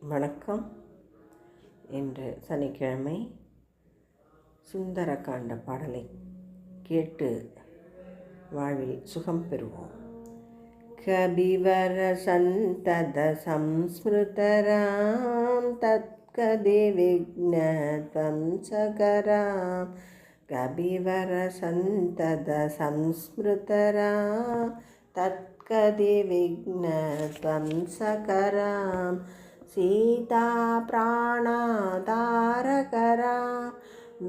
வணக்கம். இன்று சனிக்கிழமை சுந்தரகாண்ட பாடலை கேட்டு வாழ்வில் சுகம் பெறுவோம். கபிவர சந்தத சம்ஸ்மிருதராம் தத்கதி விக்னத்வம் சகராம். கபிவர சந்தத சம்ஸ்மிருதராம் தத்கதி விக்னத்வம் சகராம். சீதா ಪ್ರಾಣಾಧಾರಕರಾಂ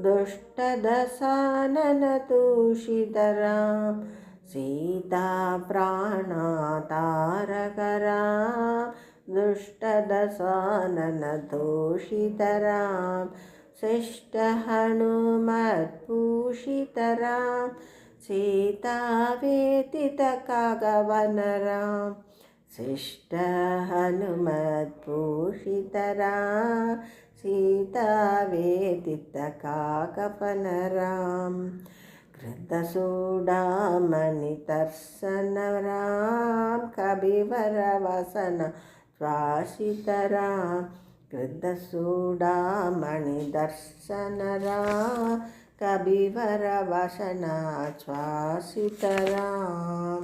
ದುಷ್ಟದಸಾನನತೂಷಿತರಾಂ. ಸೀತಾ ಪ್ರಾಣಾಧಾರಕರಾಂ ದುಷ್ಟದಸಾನನತೂಷಿತರಾಂ. ಶಿಷ್ಟ ಹನುಮತ್ಪೂಷಿತರಾಂ ಸೀತಾ ವೇತಿತ ಕಾಗವನರಾಂ. ಶಿಷ್ಟ ಹನುಮತ್ಪೂಷಿತರಾಂ ಸೀತಾ ವೇದಿತ ಕಾಕಪನರಾಂ. ಕೃತಸೂಡಾಮಣಿತರ್ಸನರಾಂ ಕಬಿವರವಸನ ಶ್ವಾಸಿತರಾಂ. ಕೃತಸೂಡಾಮಣಿದರ್ಶನರಾಂ ಕಬಿವರವಸನ ಶ್ವಾಸಿತರಾಂ.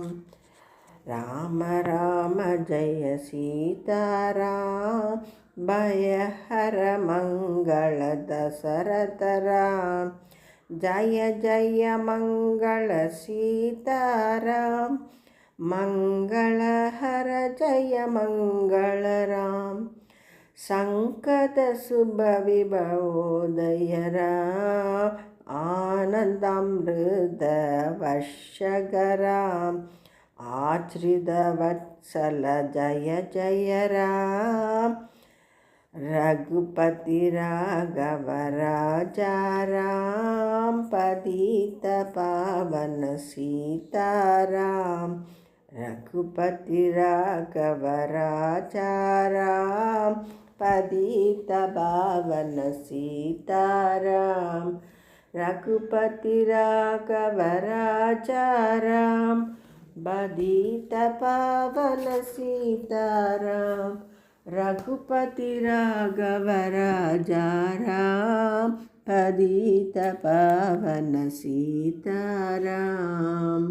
ರಾಮ ರಾಮ ಜಯ ಸೀತಾರಾಮ್ ಭಯಹರ ಮಂಗಳ ದಶರಥರಾಮ್. ಜಯ ಜಯ ಮಂಗಳ ಸೀತಾರಾಮ್ ಮಂಗಳಹರ ಜಯ ಮಂಗಳರಾಮ್. ಸಂಕಟ ಶುಭ ವಿಭವೋದಯರಾಮ್ ಆನಂದಾಮೃತ ವರ್ಷಗರಾಮ್. ಆಶ್ರಿತ ವತ್ಸಲ ಜಯ ಜಯ ರಾಮ್. ರಘುಪತಿ ರಾಘವ ರಾಜಾರಾಮ್ ಪತಿತ ಪಾವನ ಸೀತಾರಾಮ್. ರಘುಪತಿ ರಾಘವ ರಾಜಾರಾಮ್ ಪತಿತ ಪಾವನ ಸೀತಾರಾಮ್. ರಘುಪತಿ ರಾಘವ ರಾಜಾರಾಮ್ ಪತಿತ ಪಾವನ ಸೀತಾರಾಮ್. ರಘುಪತಿ ರಾಘವ ರಾಜಾರಾಮ್ ಪತಿತ ಪಾವನ சீதாராம்.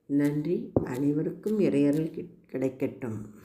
நன்றி. அனைவருக்கும் இறையருள் கிடைக்கட்டும்.